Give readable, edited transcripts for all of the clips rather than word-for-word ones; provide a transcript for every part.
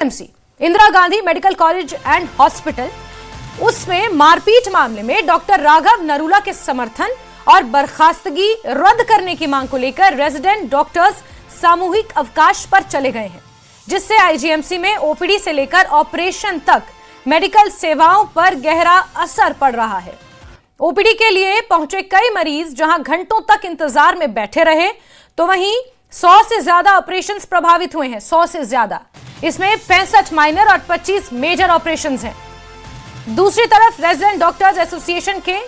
MC Indira Gandhi medical college and hospital, उसमें मारपीट मामले में डॉक्टर राघव नरूला के समर्थन और बर्खास्तगी रद्द करने की मांग को लेकर रेजिडेंट डॉक्टर्स सामूहिक अवकाश पर चले गए हैं, जिससे आईजीएमसी में ओपीडी से लेकर ऑपरेशन तक मेडिकल सेवाओं पर गहरा असर पड़ रहा है। ओपीडी के लिए पहुंचे कई मरीज जहां घंटों तक इंतजार में बैठे रहे, तो वहीं 100 से ज्यादा ऑपरेशंस प्रभावित हुए हैं। 100 से ज्यादा, इसमें 65 माइनर और 25 मेजर ऑपरेशंस हैं। दूसरी तरफ रेजिडेंट डॉक्टर्स एसोसिएशन के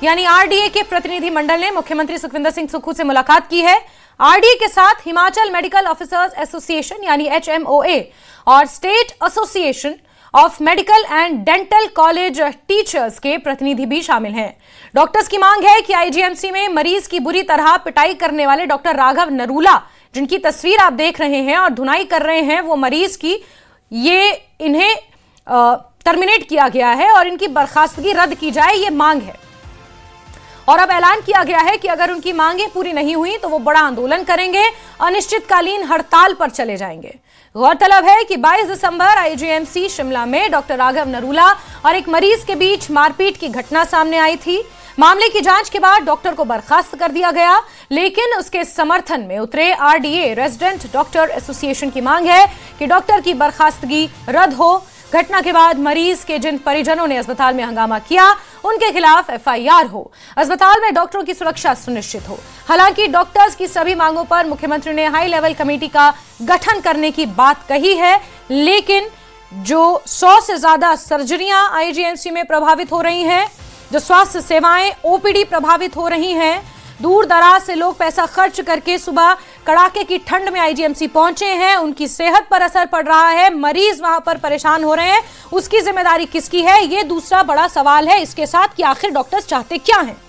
यानी आरडीए के प्रतिनिधि मंडल ने मुख्यमंत्री सुखविंदर सिंह सुक्खू से मुलाकात की है। आरडीए के साथ हिमाचल मेडिकल ऑफिसर्स एसोसिएशन यानी एचएमओए और state association of medical and dental college teachers के प्रतिनिधि भी शामिल हैं। डॉक्टर्स की मांग है कि आईजीएमसी में मरीज की बुरी तरह पिटाई करने वाले डॉक्टर राघव नरूला, जिनकी तस्वीर आप देख रहे हैं और धुनाई कर रहे हैं वो मरीज की, इन्हें टर्मिनेट किया गया है और इनकी बर्खास्तगी रद्द की जाए, ये मांग है। और अब ऐलान किया गया है कि अगर उनकी मांगें पूरी नहीं हुई तो वो बड़ा आंदोलन करेंगे, अनिश्चितकालीन हड़ताल पर चले जाएंगे। गौरतलब है कि 22 दिसंबर आईजीएमसी शिमला में डॉक्टर राघव नरूला और एक मरीज के बीच मारपीट की घटना सामने आई थी। मामले की जांच के बाद डॉक्टर को बर्खास्त कर दिया गया, लेकिन उसके समर्थन में उतरे आरडीए रेजिडेंट डॉक्टर एसोसिएशन की मांग है कि डॉक्टर की बर्खास्तगी रद्द हो। घटना के बाद मरीज के जिन परिजनों ने अस्पताल में हंगामा किया, उनके खिलाफ एफआईआर हो। अस्पताल में डॉक्टरों की सुरक्षा सुनिश्चित हो। हालांकि डॉक्टर्स की सभी मांगों पर मुख्यमंत्री ने हाई लेवल कमेटी का गठन करने की बात कही है, लेकिन जो 100 से ज्यादा सर्जरियां आईजीएमसी में प्रभावित हो रही हैं, जो स्वास्थ्य सेवाएं ओपीडी प्रभावित हो रही हैं, दूर दराज से लोग पैसा खर्च करके सुबह कड़ाके की ठंड में आईजीएमसी पहुंचे हैं, उनकी सेहत पर असर पड़ रहा है, मरीज वहां पर परेशान हो रहे हैं, उसकी जिम्मेदारी किसकी है, ये दूसरा बड़ा सवाल है इसके साथ कि आखिर डॉक्टर्स चाहते क्या हैं।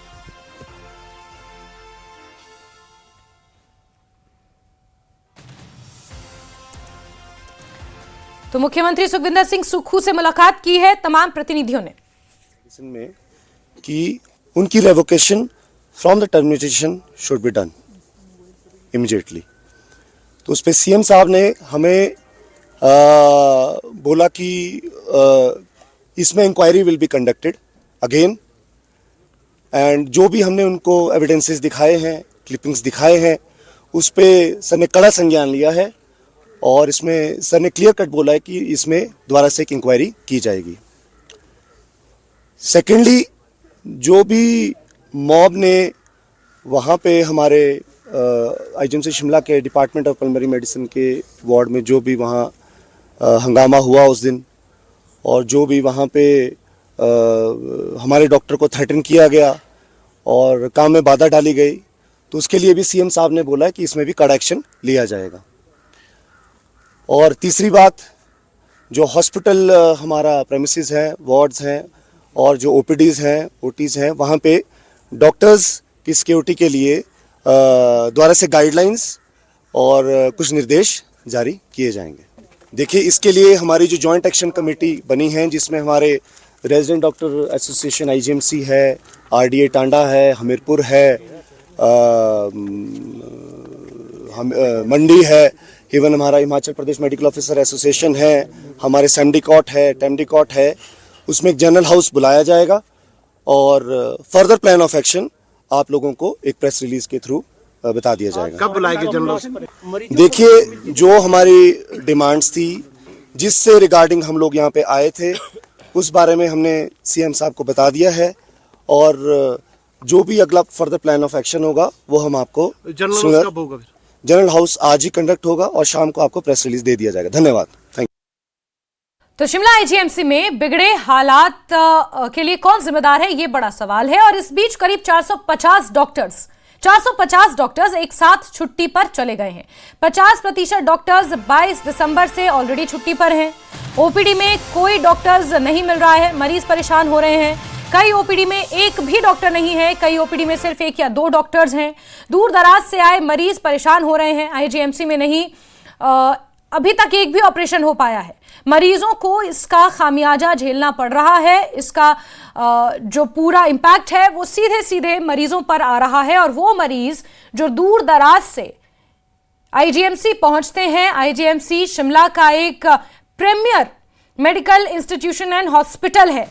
तो मुख्यमंत्री सुखविंदर सिंह सुक्खू से मुलाकात की है तमाम प्रतिनिधियों ने में कि उनकी revocation from the termination should be done immediately. तो उस पर सीएम साहब ने हमें बोला कि इसमें inquiry will be conducted again, and जो भी हमने उनको एविडेंसेस दिखाए हैं, क्लिपिंग्स दिखाए हैं, उस पर सर ने कड़ा संज्ञान लिया है और इसमें सर ने क्लियर कट बोला है कि इसमें दोबारा से एक इंक्वायरी की जाएगी। सेकेंडली, जो भी मॉब ने वहाँ पे हमारे आईजीएमसी शिमला के डिपार्टमेंट ऑफ पल्मोनरी मेडिसिन के वार्ड में जो भी वहाँ हंगामा हुआ उस दिन, और जो भी वहाँ पे हमारे डॉक्टर को थ्रेटन किया गया और काम में बाधा डाली गई, तो उसके लिए भी सीएम साहब ने बोला है कि इसमें भी कड़ा एक्शन लिया जाएगा। और तीसरी बात, जो हॉस्पिटल हमारा प्रेमिसेस हैं, वार्ड्स हैं और जो ओपीडीज हैं, ओटीज हैं, वहाँ पे डॉक्टर्स की सिक्योरिटी के लिए द्वारा से गाइडलाइंस और कुछ निर्देश जारी किए जाएंगे। देखिए, इसके लिए हमारी जो जॉइंट एक्शन कमेटी बनी है, जिसमें हमारे रेजिडेंट डॉक्टर एसोसिएशन आईजीएमसी है, आरडीए टांडा है, हमीरपुर है, मंडी है, इवन हमारा Himachal Pradesh medical officer association है, हमारे सेमडिकॉट है, टेमडिकॉट है, उसमें एक जनरल हाउस बुलाया जाएगा और फर्दर प्लान ऑफ एक्शन आप लोगों को एक प्रेस रिलीज के थ्रू बता दिया जाएगा। कब बुलाएंगे जनरल हाउस? देखिए, जो हमारी डिमांड्स थी, जिससे रिगार्डिंग हम लोग यहाँ पे आए थे, उस बारे में हमने सीएम साहब को बता दिया है और जो भी अगला फर्दर प्लान ऑफ एक्शन होगा वो हम आपको जनरल हाउस आज ही कंडक्ट होगा और शाम को आपको प्रेस रिलीज दे दिया जाएगा। धन्यवाद, थैंक यू। तो शिमला आईजीएमसी में बिगड़े हालात के लिए कौन जिम्मेदार है, ये बड़ा सवाल है। और इस बीच करीब 450 डॉक्टर्स एक साथ छुट्टी पर चले गए हैं। 50% डॉक्टर्स 22 दिसंबर से ऑलरेडी छुट्टी पर हैं। ओपीडी में कोई डॉक्टर्स नहीं मिल रहा है, मरीज परेशान हो रहे हैं। कई ओपीडी में एक भी डॉक्टर नहीं है, कई ओपीडी में सिर्फ 1 या 2 डॉक्टर्स हैं। दूर दराज से आए मरीज परेशान हो रहे हैं। आईजीएमसी में नहीं अभी तक एक भी ऑपरेशन हो पाया है। मरीजों को इसका खामियाजा झेलना पड़ रहा है। इसका जो पूरा इम्पैक्ट है वो सीधे सीधे मरीजों पर आ रहा है, और वो मरीज जो दूर दराज से आईजीएमसी पहुंचते हैं। आईजीएमसी शिमला का एक premier medical institution and hospital है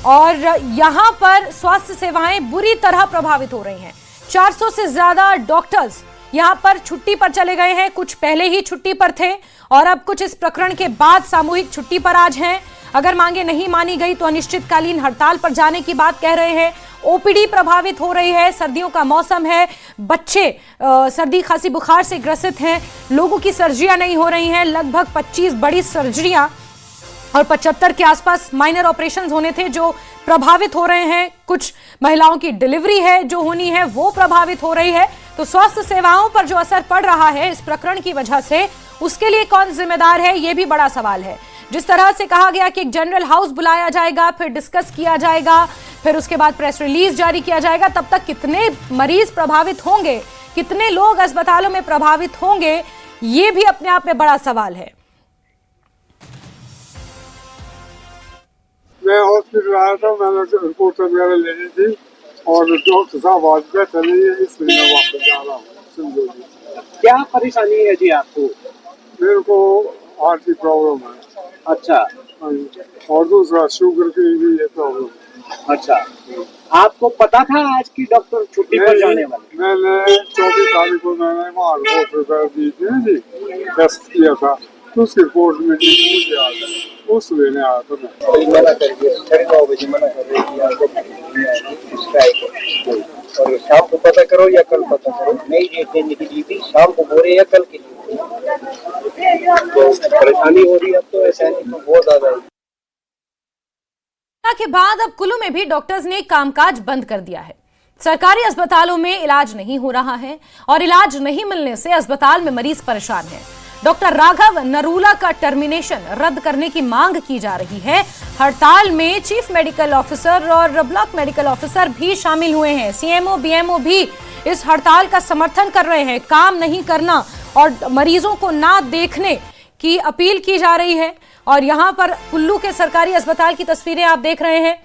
और यहां पर स्वास्थ्य सेवाएं बुरी तरह प्रभावित हो रही हैं। 400 से ज्यादा डॉक्टर्स यहां पर छुट्टी पर चले गए हैं, कुछ पहले ही छुट्टी पर थे और अब कुछ इस प्रकरण के बाद सामूहिक छुट्टी पर आज हैं। अगर मांगे नहीं मानी गई तो अनिश्चितकालीन हड़ताल पर जाने की बात कह रहे हैं। ओपीडी प्रभावित हो रही है, सर्दियों का मौसम है, बच्चे सर्दी खांसी बुखार से ग्रसित हैं, लोगों की सर्जरियां नहीं हो रही हैं। लगभग 25 बड़ी सर्जरियां और 75 के आसपास माइनर ऑपरेशंस होने थे जो प्रभावित हो रहे हैं। कुछ महिलाओं की डिलीवरी है जो होनी है वो प्रभावित हो रही है। तो स्वास्थ्य सेवाओं पर जो असर पड़ रहा है इस प्रकरण की वजह से, उसके लिए कौन जिम्मेदार है, यह भी बड़ा सवाल है। जिस तरह से कहा गया कि एक जनरल हाउस बुलाया जाएगा, फिर डिस्कस किया जाएगा, फिर उसके बाद प्रेस रिलीज जारी किया जाएगा, तब तक कितने मरीज प्रभावित होंगे, कितने लोग अस्पतालों में प्रभावित होंगे, ये भी अपने आप में बड़ा सवाल है। मैं हॉस्पिटल आया था, मैंने रिपोर्ट वगैरह लेनी थी और डॉक्टर साहब आज पे चले गए, इसलिए मैं वापस जा रहा हूँ। समझो जी, क्या परेशानी है जी आपको? मेरे को हार्ट की प्रॉब्लम है। अच्छा, हाँ जी। और दूसरा शुगर की भी ये प्रॉब्लम। अच्छा, आपको पता था आज की डॉक्टर छुट्टी पर जाने वाले? मैंने 24 तारीख को मैंने वहाँ रिपोर्ट वगैरह दी थी ना जी, टेस्ट किया था, तो उसकी रिपोर्ट में मुझे आ गया, उस लेने आया था मैं। मना कर दिया, 9:30 बजे मना कर रही थी आपको और शाम को पता करो या कल पता करो, नई डेट देने के लिए भी शाम को बोल रहे या कल के लिए। तो परेशानी हो रही है अब तो, ऐसा नहीं तो बहुत ज्यादा है। के बाद अब कुल्लू में भी डॉक्टर्स ने कामकाज बंद कर दिया है। सरकारी अस्पतालों में इलाज नहीं हो रहा है और इलाज नहीं मिलने से अस्पताल में मरीज परेशान हैं। डॉक्टर राघव नरूला का टर्मिनेशन रद्द करने की मांग की जा रही है। हड़ताल में चीफ मेडिकल ऑफिसर और ब्लॉक मेडिकल ऑफिसर भी शामिल हुए हैं। सीएमओ बीएमओ भी इस हड़ताल का समर्थन कर रहे हैं। काम नहीं करना और मरीजों को ना देखने की अपील की जा रही है। और यहां पर कुल्लू के सरकारी अस्पताल की तस्वीरें आप देख रहे हैं।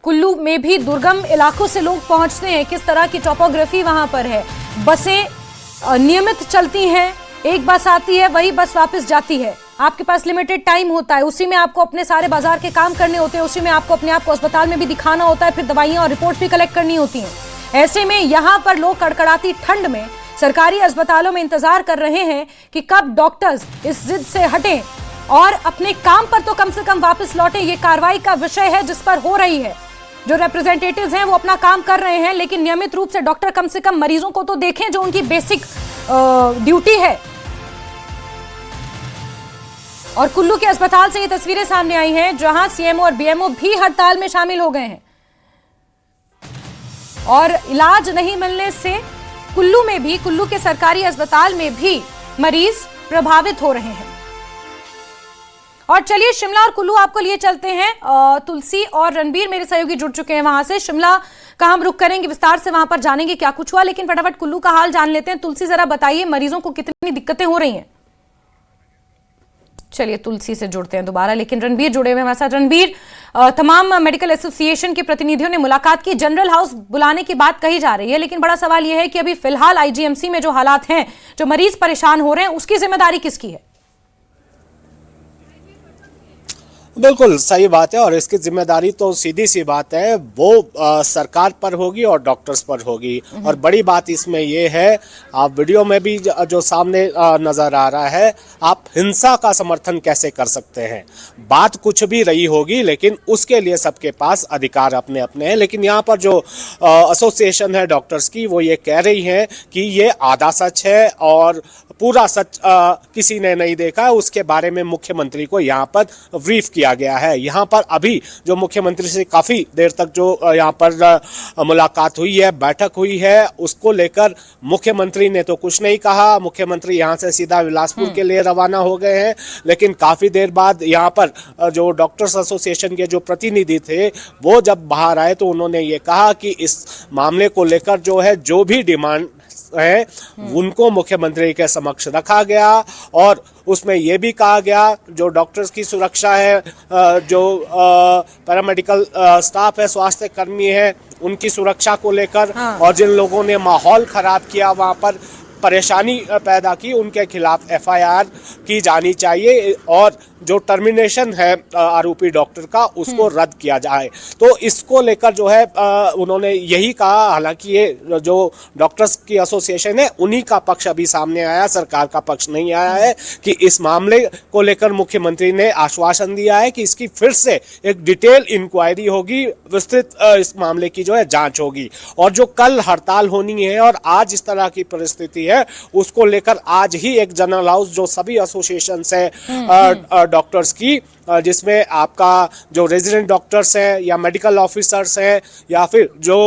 कुल्लू में भी दुर्गम इलाकों से लोग पहुंचते हैं, किस तरह की टोपोग्राफी वहां पर है। बसें नियमित चलती हैं, एक बस आती है, वही बस वापस जाती है। आपके पास लिमिटेड टाइम होता है, उसी में आपको अपने सारे बाजार के काम करने होते हैं, उसी में आपको अपने आप को अस्पताल में भी दिखाना होता है, फिर दवाइयां और रिपोर्ट भी कलेक्ट करनी होती हैं। ऐसे में यहां पर लोग कड़कड़ाती ठंड में सरकारी अस्पतालों में इंतजार कर रहे हैं कि कब डॉक्टर्स इस जिद से हटें और अपने काम पर तो कम से कम वापस लौटें। ये कार्रवाई का विषय है जिस पर हो रही है। जो रिप्रेजेंटेटिव्स हैं वो अपना काम कर रहे हैं, लेकिन नियमित रूप से डॉक्टर कम से कम मरीजों को तो देखें, जो उनकी बेसिक ड्यूटी है। और कुल्लू के अस्पताल से ये तस्वीरें सामने आई हैं जहां सीएमओ और बीएमओ भी हड़ताल में शामिल हो गए हैं और इलाज नहीं मिलने से कुल्लू में भी, कुल्लू के सरकारी अस्पताल में भी मरीज प्रभावित हो रहे हैं। और चलिए शिमला और कुल्लू आपको लिए चलते हैं। तुलसी और रणबीर मेरे सहयोगी जुड़ चुके हैं वहां से। शिमला का हम रुख करेंगे, विस्तार से वहां पर जानेंगे क्या कुछ हुआ, लेकिन फटाफट कुल्लू का हाल जान लेते हैं। तुलसी जरा बताइए, मरीजों को कितनी दिक्कतें हो रही हैं? चलिए तुलसी से जुड़ते हैं दोबारा, लेकिन रणबीर जुड़े हुए हमारे साथ। रणबीर, तमाम मेडिकल एसोसिएशन के प्रतिनिधियों ने मुलाकात की, जनरल हाउस बुलाने की बात कही जा रही है, लेकिन बड़ा सवाल यह है कि अभी फिलहाल आईजीएमसी में जो हालात हैं, जो मरीज परेशान हो रहे हैं, उसकी जिम्मेदारी किसकी है? बिल्कुल सही बात है और इसकी जिम्मेदारी तो सीधी सी बात है, वो सरकार पर होगी और डॉक्टर्स पर होगी। और बड़ी बात इसमें ये है, आप वीडियो में भी जो सामने नज़र आ रहा है, आप हिंसा का समर्थन कैसे कर सकते हैं? बात कुछ भी रही होगी, लेकिन उसके लिए सबके पास अधिकार अपने अपने हैं। लेकिन यहाँ पर जो एसोसिएशन है डॉक्टर्स की, वो ये कह रही हैं कि ये आधा सच है और पूरा सच किसी ने नहीं देखा। उसके बारे में मुख्यमंत्री को यहाँ पर ब्रीफ किया गया है। यहाँ पर अभी जो मुख्यमंत्री से काफ़ी देर तक जो यहाँ पर मुलाकात हुई है, बैठक हुई है, उसको लेकर मुख्यमंत्री ने तो कुछ नहीं कहा। मुख्यमंत्री यहाँ से सीधा बिलासपुर के लिए रवाना हो गए हैं। लेकिन काफ़ी देर बाद यहाँ पर जो डॉक्टर्स एसोसिएशन के जो प्रतिनिधि थे, वो जब बाहर आए तो उन्होंने ये कहा कि इस मामले को लेकर जो है, जो भी डिमांड है उनको मुख्यमंत्री के समक्ष रखा गया और उसमें यह भी कहा गया जो डॉक्टर्स की सुरक्षा है, जो पैरामेडिकल स्टाफ है, स्वास्थ्य कर्मी है, उनकी सुरक्षा को लेकर और जिन लोगों ने माहौल खराब किया वहां पर, परेशानी पैदा की उनके खिलाफ FIR की जानी चाहिए और जो टर्मिनेशन है आरोपी डॉक्टर का उसको रद्द किया जाए। तो इसको लेकर जो है उन्होंने यही कहा, हालांकि ये जो डॉक्टर्स की एसोसिएशन है उन्हीं का पक्ष अभी सामने आया, सरकार का पक्ष नहीं आया है, कि इस मामले को लेकर मुख्यमंत्री ने आश्वासन दिया है कि इसकी फिर से एक डिटेल इंक्वायरी होगी, विस्तृत इस मामले की जो है जांच होगी। और जो कल हड़ताल होनी है और आज इस तरह की परिस्थिति है उसको लेकर आज ही एक जनरल हाउस जो सभी एसोसिएशन है डॉक्टर्स की, जिसमें आपका जो रेजिडेंट डॉक्टर्स हैं या मेडिकल ऑफिसर्स हैं या फिर जो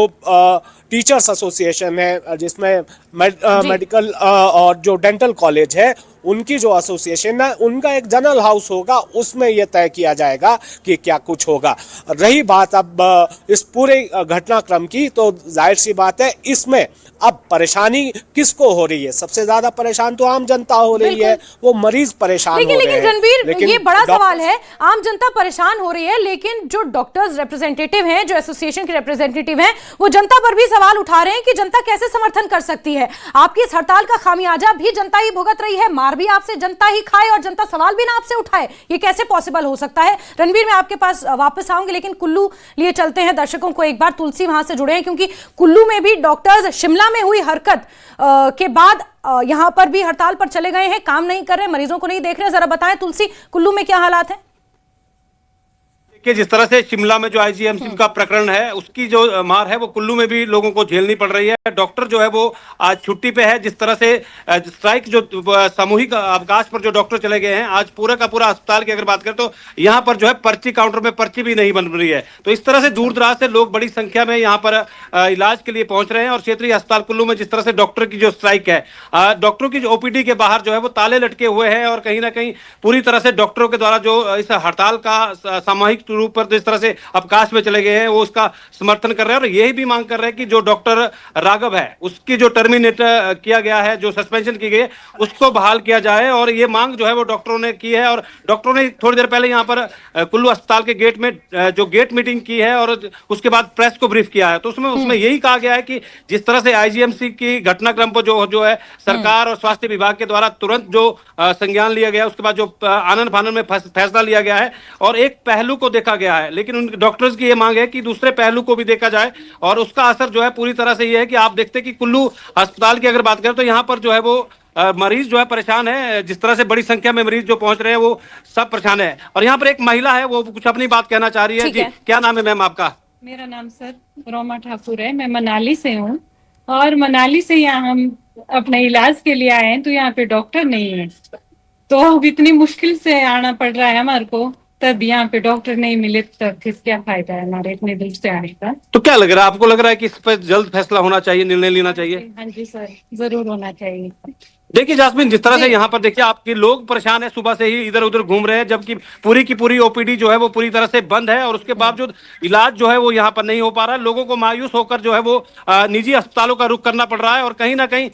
टीचर्स एसोसिएशन है जिसमें मेडिकल और जो डेंटल कॉलेज है उनकी जो एसोसिएशन है उनका एक जनरल हाउस होगा, उसमें यह तय किया जाएगा कि क्या कुछ होगा। रही बात अब इस पूरे घटनाक्रम की, तो जाहिर सी बात है इसमें अब परेशानी किसको हो रही है? सबसे ज्यादा परेशान तो आम जनता हो रही है, वो मरीज परेशान हो रहे हैं। लेकिन रणबीर, ये बड़ा सवाल है, आम जनता परेशान हो रही है, लेकिन जो डॉक्टर्स रिप्रेजेंटेटिव हैं, जो एसोसिएशन के रिप्रेजेंटेटिव हैं, वो जनता पर भी सवाल उठा रहे हैं कि जनता कैसे समर्थन कर सकती है। आपकी इस हड़ताल का खामियाजा भी जनता ही भुगत रही है, मार भी आपसे जनता ही खाए और जनता सवाल भी ना आपसे उठाए, ये कैसे पॉसिबल हो सकता है? रणबीर, मैं आपके पास वापस आऊंगी, लेकिन कुल्लू लिए चलते हैं दर्शकों को एक बार। तुलसी वहां से जुड़े हैं क्योंकि कुल्लू में भी डॉक्टर्स शिमला में हुई हरकत के बाद यहां पर भी हड़ताल पर चले गए हैं, काम नहीं कर रहे, मरीजों को नहीं देख रहे। जरा बताएं तुलसी, कुल्लू में क्या हालात है? कि जिस तरह से शिमला में जो IGMC का प्रकरण है उसकी जो मार है वो कुल्लू में भी लोगों को झेलनी पड़ रही है। डॉक्टर जो है वो आज छुट्टी पे है। जिस तरह से स्ट्राइक जो सामूहिक अवकाश पर जो डॉक्टर चले गए हैं, आज पूरा का पूरा अस्पताल की अगर बात करें तो यहाँ पर जो है पर्ची काउंटर में पर्ची भी नहीं बन रही है। तो इस तरह से दूर दराज से लोग बड़ी संख्या में यहाँ पर इलाज के लिए पहुंच रहे हैं। और क्षेत्रीय अस्पताल कुल्लू में जिस तरह से डॉक्टर की जो स्ट्राइक है, डॉक्टरों की जो OPD के बाहर जो है वो ताले लटके हुए हैं और कहीं ना कहीं पूरी तरह से डॉक्टरों के द्वारा जो इस हड़ताल का सामूहिक रूप पर जिस तरह से अवकाश में चले गए हैं वो उसका समर्थन कर रहे हैं। और यही भी मांग कर रहे हैं कि जो डॉक्टर राघव है उसकी जो टर्मिनेट किया गया है, जो सस्पेंशन की गई है, उसको बहाल किया जाए। और ये मांग जो है वो डॉक्टरों ने की है। और डॉक्टरों ने थोड़ी देर पहले यहाँ पर कुल्लू अस्पताल के गेट में जो गेट मीटिंग की है और उसके बाद प्रेस को ब्रीफ किया है। तो उसमें यही कहा गया है कि जिस तरह से IGMC की घटनाक्रम पर जो है सरकार और स्वास्थ्य विभाग के द्वारा तुरंत जो संज्ञान लिया गया, उसके बाद जो आनन फानन में फैसला लिया गया है और एक पहलू को देखा गया है, लेकिन उन डॉक्टर्स की ये मांग है कि दूसरे पहलू को भी देखा जाए। और उसका असर जो है पूरी तरह से ये है कि आप देखते कि कुल्लू अस्पताल की अगर बात करें तो यहाँ पर जो है वो मरीज जो है परेशान है। जिस तरह से बड़ी संख्या में मरीज जो पहुंच रहे हैं वो सब परेशान है। और यहाँ पर एक महिला है, वो कुछ अपनी बात कहना चाह रही है। जी, क्या नाम है मैम आपका? मेरा नाम सर रोमा ठाकुर है, मैं मनाली से हूँ। और मनाली से यहाँ हम अपने इलाज के लिए आए हैं, तो यहाँ पे डॉक्टर नहीं है, तो अब इतनी मुश्किल से आना पड़ रहा है हमारे को। तब यहाँ पे डॉक्टर नहीं मिले तो फिर क्या फायदा है हमारे इतने दूर से आने का? तो क्या लग रहा है आपको? लग रहा है कि इस पर जल्द फैसला होना चाहिए, निर्णय लेना चाहिए? हाँ जी सर, जरूर होना चाहिए। देखिए जास्मीन, जिस तरह से यहाँ पर देखिए आपके लोग परेशान है, सुबह से ही इधर उधर घूम रहे हैं, जबकि पूरी की पूरी OPD जो है वो पूरी तरह से बंद है। और उसके बावजूद इलाज जो है वो यहाँ पर नहीं हो पा रहा है। लोगों को मायूस होकर जो है वो निजी अस्पतालों का रुख करना पड़ रहा है। और कहीं ना कहीं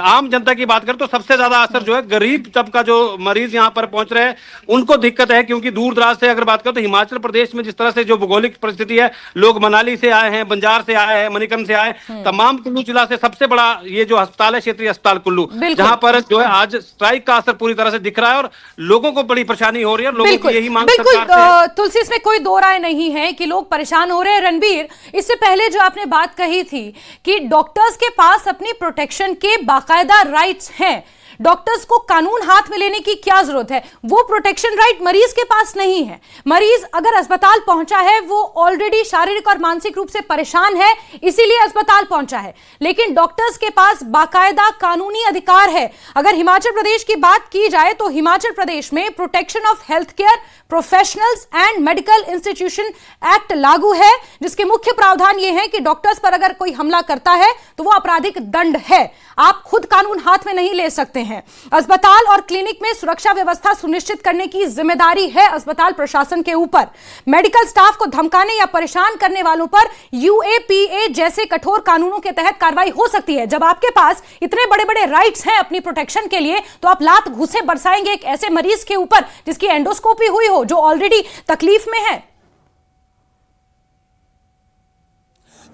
आम जनता की बात करें तो सबसे ज्यादा असर जो है गरीब तबका जो मरीज यहाँ पर पहुंच रहे हैं उनको दिक्कत है। क्योंकि दूर दराज से अगर बात करें तो हिमाचल प्रदेश में जिस तरह से जो भौगोलिक परिस्थिति है, लोग मनाली से आए हैं, बंजार से आए हैं, मणिकर्ण से आए, तमाम कुल्लू जिला से सबसे बड़ा ये जो अस्पताल है क्षेत्रीय अस्पताल कुल्लू, जहाँ पर जो है आज स्ट्राइक का असर पूरी तरह से दिख रहा है और लोगों को बड़ी परेशानी हो रही है। लोगों की यही मांग सरकार से। तुलसी, इसमें कोई दो राय नहीं है कि लोग परेशान हो रहे हैं। रणबीर, इससे पहले जो आपने बात कही थी कि डॉक्टर्स के पास अपनी प्रोटेक्शन के बाकायदा राइट्स हैं, डॉक्टर्स को कानून हाथ में लेने की क्या जरूरत है? वो प्रोटेक्शन राइट मरीज के पास नहीं है। मरीज अगर अस्पताल पहुंचा है वो ऑलरेडी शारीरिक और मानसिक रूप से परेशान है, इसीलिए अस्पताल पहुंचा है। लेकिन डॉक्टर्स के पास बाकायदा कानूनी अधिकार है। अगर हिमाचल प्रदेश की बात की जाए तो हिमाचल प्रदेश में protection of health care professionals and medical institution act लागू है, जिसके मुख्य प्रावधान यह है कि डॉक्टर्स पर अगर कोई हमला करता है तो वो आपराधिक दंड है। आप खुद कानून हाथ में नहीं ले सकते हैं। अस्पताल और क्लिनिक में सुरक्षा व्यवस्था सुनिश्चित करने की जिम्मेदारी है अस्पताल प्रशासन के ऊपर। मेडिकल स्टाफ को धमकाने या परेशान करने वालों पर UAPA जैसे कठोर कानूनों के तहत कार्रवाई हो सकती है। जब आपके पास इतने बड़े बड़े राइट्स हैं अपनी प्रोटेक्शन के लिए, तो आप लात घूंसे बरसाएंगे एक ऐसे मरीज के ऊपर जिसकी एंडोस्कोपी हुई हो, जो ऑलरेडी तकलीफ में है?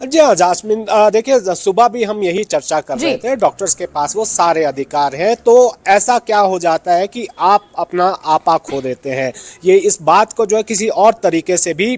जी हाँ जास्मिन, देखिए सुबह भी हम यही चर्चा कर रहे थे, डॉक्टर्स के पास वो सारे अधिकार हैं, तो ऐसा क्या हो जाता है कि आप अपना आपा खो देते हैं। ये इस बात को जो है किसी और तरीके से भी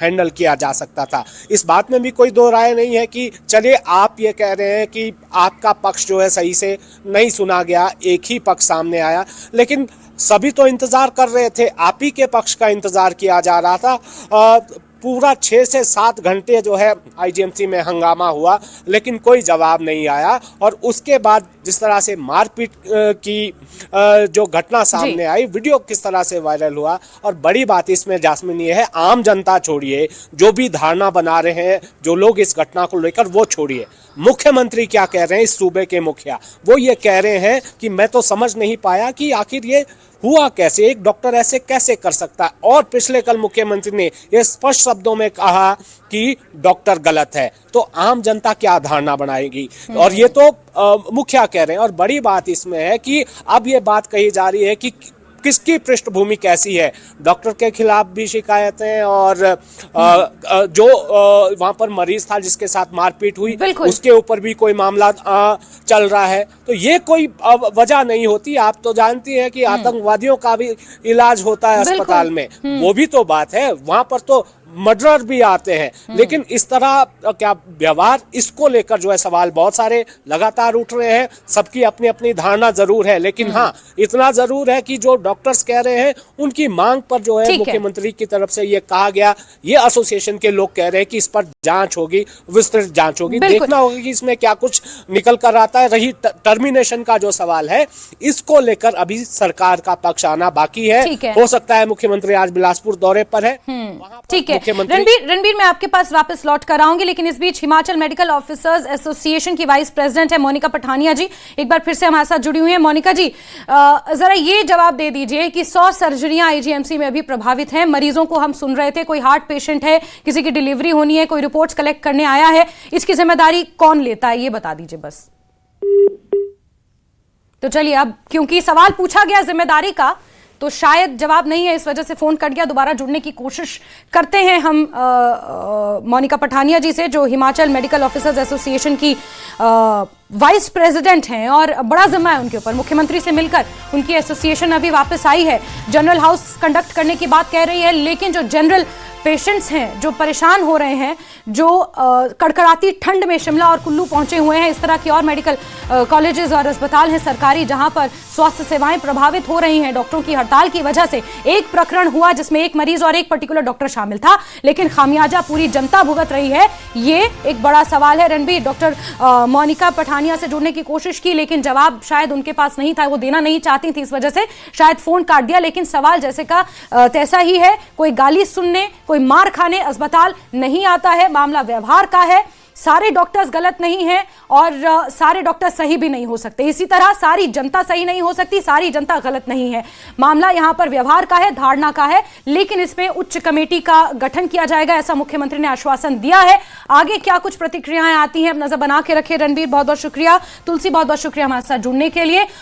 हैंडल किया जा सकता था। इस बात में भी कोई दो राय नहीं है कि चलिए आप ये कह रहे हैं कि आपका पक्ष जो है सही से नहीं सुना गया, एक ही पक्ष सामने आया, लेकिन सभी तो इंतजार कर रहे थे, आप ही के पक्ष का इंतजार किया जा रहा था। पूरा 6 से 7 घंटे जो है आईजीएमसी में हंगामा हुआ, लेकिन कोई जवाब नहीं आया। और उसके बाद जिस तरह से मारपीट की जो घटना सामने आई, वीडियो किस तरह से वायरल हुआ, और बड़ी बात इसमें जास्मिन ये है, आम जनता छोड़िए, जो भी धारणा बना रहे हैं जो लोग इस घटना को लेकर, वो छोड़िए, मुख्यमंत्री क्या कह रहे हैं, इस सूबे के मुखिया वो ये कह रहे हैं कि मैं तो समझ नहीं पाया कि आखिर ये हुआ कैसे, एक डॉक्टर ऐसे कैसे कर सकता है। और पिछले कल मुख्यमंत्री ने ये स्पष्ट शब्दों में कहा कि डॉक्टर गलत है, तो आम जनता क्या धारणा बनाएगी। और ये तो मुखिया कह रहे हैं। और बड़ी बात इसमें है कि अब ये बात कही जा रही है कि किसकी पृष्ठभूमि कैसी है, डॉक्टर के खिलाफ भी शिकायतें, और जो वहां पर मरीज था जिसके साथ मारपीट हुई उसके ऊपर भी कोई मामला चल रहा है। तो ये कोई वजह नहीं होती। आप तो जानती हैं कि आतंकवादियों का भी इलाज होता है अस्पताल में, वो भी तो बात है, वहां पर तो मर्डर भी आते हैं। लेकिन इस तरह क्या व्यवहार, इसको लेकर जो है सवाल बहुत सारे लगातार उठ रहे हैं। सबकी अपनी अपनी धारणा जरूर है, लेकिन हाँ इतना जरूर है कि जो डॉक्टर्स कह रहे हैं उनकी मांग पर जो है मुख्यमंत्री की तरफ से ये कहा गया, ये एसोसिएशन के लोग कह रहे हैं कि इस पर जांच होगी, विस्तृत जांच होगी, देखना होगा कि इसमें क्या कुछ निकल कर आता है। रही टर्मिनेशन का जो सवाल है, इसको लेकर अभी सरकार का पक्ष आना बाकी है। हो सकता है मुख्यमंत्री आज बिलासपुर दौरे पर है। ठीक है रणबीर, मैं आपके पास वापस लौट कर आऊंगी, लेकिन इस बीच हिमाचल मेडिकल ऑफिसर्स एसोसिएशन की वाइस प्रेसिडेंट है मोनिका पठानिया जी, एक बार फिर से हमारे साथ जुड़ी हुई हैं। मोनिका जी, जरा ये जवाब दे दीजिए कि 100 सर्जरियां आईजीएमसी में अभी प्रभावित हैं, मरीजों को हम सुन रहे थे, कोई हार्ट पेशेंट है, किसी की डिलीवरी होनी है, कोई रिपोर्ट्स कलेक्ट करने आया है, इसकी जिम्मेदारी कौन लेता है, ये बता दीजिए बस। तो चलिए, अब क्योंकि सवाल पूछा गया जिम्मेदारी का, तो शायद जवाब नहीं है, इस वजह से फोन कट गया। दोबारा जुड़ने की कोशिश करते हैं हम मोनिका पठानिया जी से, जो हिमाचल मेडिकल ऑफिसर्स एसोसिएशन की वाइस प्रेसिडेंट हैं, और बड़ा जिम्मा है उनके ऊपर। मुख्यमंत्री से मिलकर उनकी एसोसिएशन अभी वापस आई है, जनरल हाउस कंडक्ट करने की बात कह रही है, लेकिन जो जनरल पेशेंट्स हैं, जो परेशान हो रहे हैं, जो कड़कड़ाती ठंड में शिमला और कुल्लू पहुंचे हुए हैं, इस तरह की और मेडिकल कॉलेजेस और अस्पताल हैं सरकारी जहां पर स्वास्थ्य सेवाएं प्रभावित हो रही हैं डॉक्टरों की हड़ताल की वजह से। एक प्रकरण हुआ जिसमें एक मरीज और एक पर्टिकुलर डॉक्टर शामिल था, लेकिन खामियाजा पूरी जनता भुगत रही है, ये एक बड़ा सवाल है। रणबीर, डॉक्टर मोनिका पठानिया से जुड़ने की कोशिश की, लेकिन जवाब शायद उनके पास नहीं था, वो देना नहीं चाहती थी, इस वजह से शायद फोन काट दिया। लेकिन सवाल जैसे का तैसा ही है, कोई गाली सुनने, कोई मार खाने अस्पताल नहीं आता है, मामला व्यवहार का है। सारे डॉक्टर्स गलत नहीं हैं और सारे डॉक्टर सही भी नहीं हो सकते, इसी तरह सारी जनता सही नहीं हो सकती, सारी जनता गलत नहीं है। मामला यहां पर व्यवहार का है, धारणा का है, लेकिन इसमें उच्च कमेटी का गठन किया जाएगा, ऐसा मुख्यमंत्री ने आश्वासन दिया है। आगे क्या कुछ प्रतिक्रियाएं आती हैं, अब नजर बना के रखे। रणबीर, बहुत बहुत शुक्रिया। तुलसी, बहुत बहुत शुक्रिया हमारे साथ जुड़ने के लिए।